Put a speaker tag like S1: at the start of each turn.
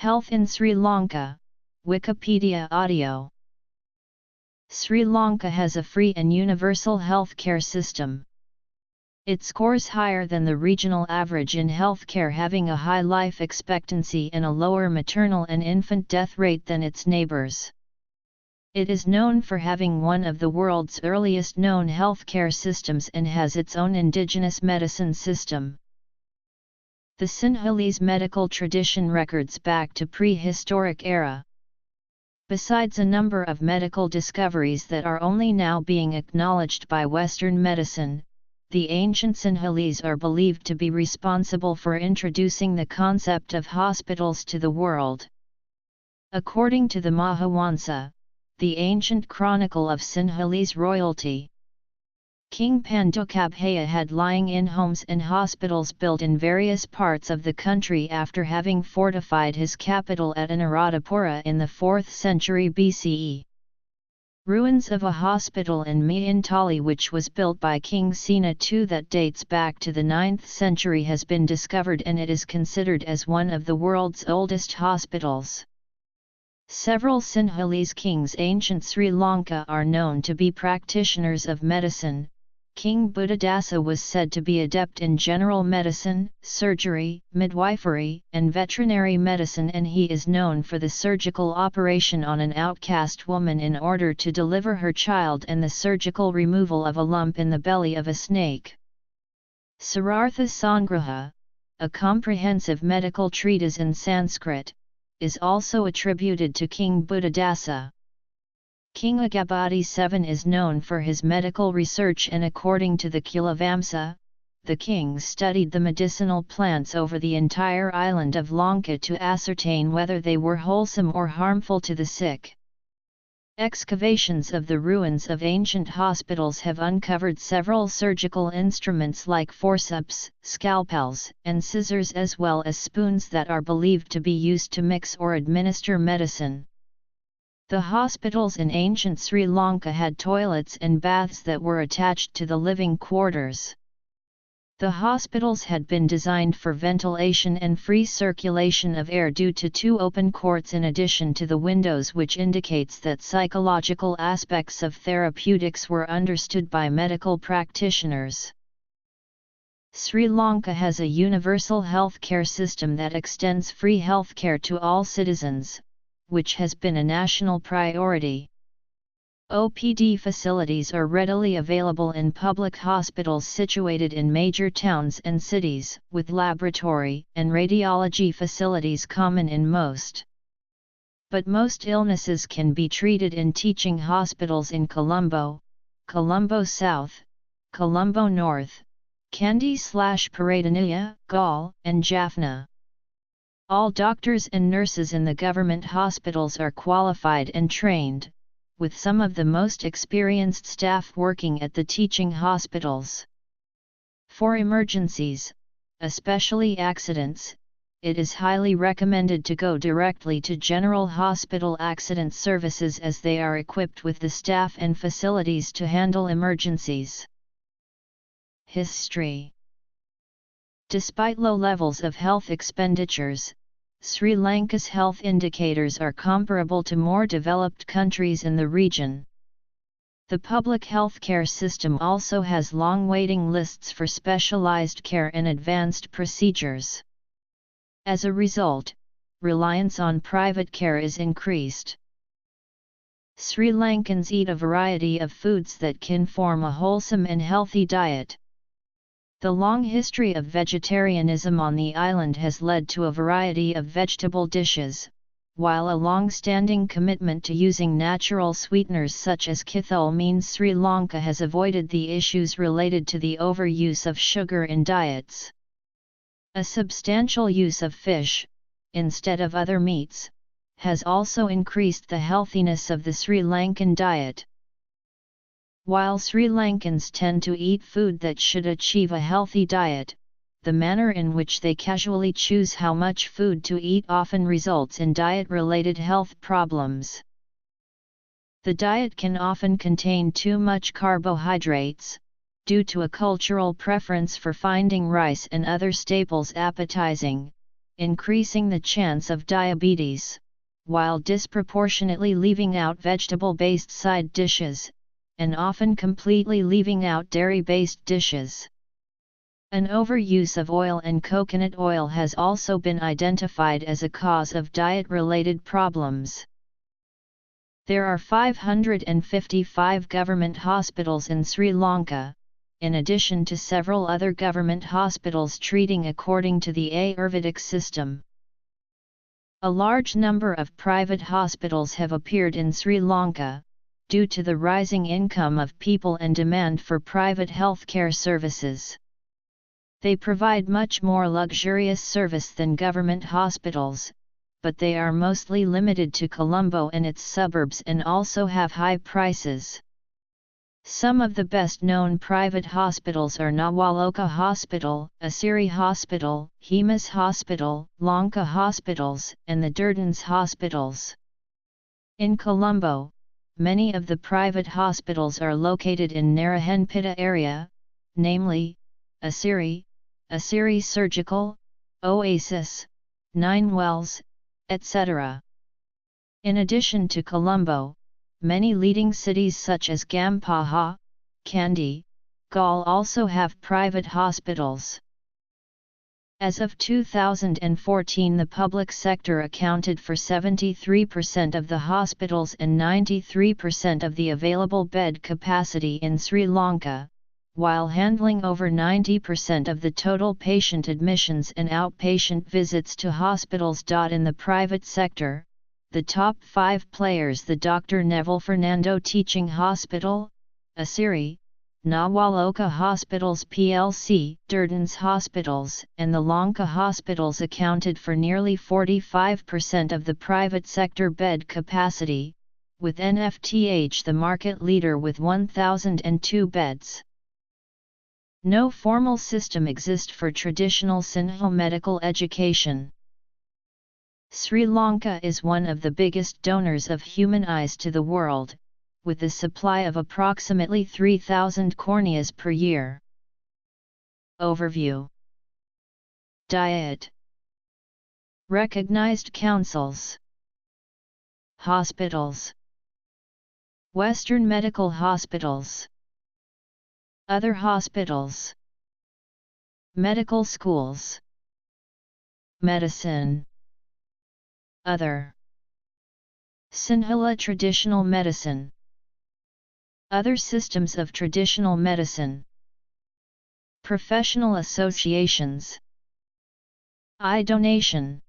S1: Health in Sri Lanka, Wikipedia audio. Sri Lanka has a free and universal healthcare system. It scores higher than the regional average in healthcare, having a high life expectancy and a lower maternal and infant death rate than its neighbors. It is known for having one of the world's earliest known healthcare systems and has its own indigenous medicine system. The Sinhalese medical tradition records back to prehistoric era. Besides a number of medical discoveries that are only now being acknowledged by Western medicine, the ancient Sinhalese are believed to be responsible for introducing the concept of hospitals to the world. According to the Mahawansa, the ancient chronicle of Sinhalese royalty, King Pandukabhaya had lying-in homes and hospitals built in various parts of the country after having fortified his capital at Anuradhapura in the 4th century BCE. Ruins of a hospital in Miyantali, which was built by King Sena II that dates back to the 9th century, has been discovered, and it is considered as one of the world's oldest hospitals. Several Sinhalese kings ancient Sri Lanka are known to be practitioners of medicine. King Buddhadasa was said to be adept in general medicine, surgery, midwifery, and veterinary medicine, and he is known for the surgical operation on an outcast woman in order to deliver her child and the surgical removal of a lump in the belly of a snake. Sarartha Sangraha, a comprehensive medical treatise in Sanskrit, is also attributed to King Buddhadasa. King Agabadi VII is known for his medical research, and according to the Kulavamsa, the king studied the medicinal plants over the entire island of Lanka to ascertain whether they were wholesome or harmful to the sick. Excavations of the ruins of ancient hospitals have uncovered several surgical instruments like forceps, scalpels, and scissors, as well as spoons that are believed to be used to mix or administer medicine. The hospitals in ancient Sri Lanka had toilets and baths that were attached to the living quarters. The hospitals had been designed for ventilation and free circulation of air due to 2 open courts in addition to the windows, which indicates that psychological aspects of therapeutics were understood by medical practitioners. Sri Lanka has a universal healthcare system that extends free healthcare to all citizens, which has been a national priority. OPD facilities are readily available in public hospitals situated in major towns and cities, with laboratory and radiology facilities common in most. But most illnesses can be treated in teaching hospitals in Colombo, Colombo South, Colombo North, Kandy/Paradeniya, Galle, and Jaffna. All doctors and nurses in the government hospitals are qualified and trained, with some of the most experienced staff working at the teaching hospitals. For emergencies, especially accidents, it is highly recommended to go directly to General Hospital Accident Services, as they are equipped with the staff and facilities to handle emergencies. History. Despite low levels of health expenditures, Sri Lanka's health indicators are comparable to more developed countries in the region. The public healthcare system also has long waiting lists for specialized care and advanced procedures. As a result, reliance on private care is increased. Sri Lankans eat a variety of foods that can form a wholesome and healthy diet. The long history of vegetarianism on the island has led to a variety of vegetable dishes, while a long-standing commitment to using natural sweeteners such as kithul means Sri Lanka has avoided the issues related to the overuse of sugar in diets. A substantial use of fish, instead of other meats, has also increased the healthiness of the Sri Lankan diet. While Sri Lankans tend to eat food that should achieve a healthy diet, the manner in which they casually choose how much food to eat often results in diet-related health problems. The diet can often contain too much carbohydrates, due to a cultural preference for finding rice and other staples appetizing, increasing the chance of diabetes, while disproportionately leaving out vegetable-based side dishes, and often completely leaving out dairy-based dishes. An overuse of oil and coconut oil has also been identified as a cause of diet-related problems. There are 555 government hospitals in Sri Lanka, in addition to several other government hospitals treating according to the Ayurvedic system. A large number of private hospitals have appeared in Sri Lanka, due to the rising income of people and demand for private healthcare services. They provide much more luxurious service than government hospitals, but they are mostly limited to Colombo and its suburbs and also have high prices. Some of the best-known private hospitals are Nawaloka Hospital, Asiri Hospital, Hemas Hospital, Lanka Hospitals, and the Durdans Hospitals. In Colombo, many of the private hospitals are located in Narayanpeta area, namely, Asiri, Asiri Surgical, Oasis, Nine Wells, etc. In addition to Colombo, many leading cities such as Gampaha, Kandy, Galle also have private hospitals. As of 2014, the public sector accounted for 73% of the hospitals and 93% of the available bed capacity in Sri Lanka, while handling over 90% of the total patient admissions and outpatient visits to hospitals. In the private sector, the top 5 players: the Dr. Neville Fernando Teaching Hospital, Asiri, Nawaloka Hospitals plc, Durdans Hospitals, and the Lanka Hospitals accounted for nearly 45% of the private sector bed capacity, with NFTH the market leader with 1,002 beds. No formal system exists for traditional Sinhala medical education. Sri Lanka is one of the biggest donors of human eyes to the world, with a supply of approximately 3,000 corneas per year. Overview. Diet. Recognized councils. Hospitals. Western medical hospitals. Other hospitals. Medical schools. Medicine. Other. Sinhala traditional medicine. Other systems of traditional medicine. Professional associations. Eye donation.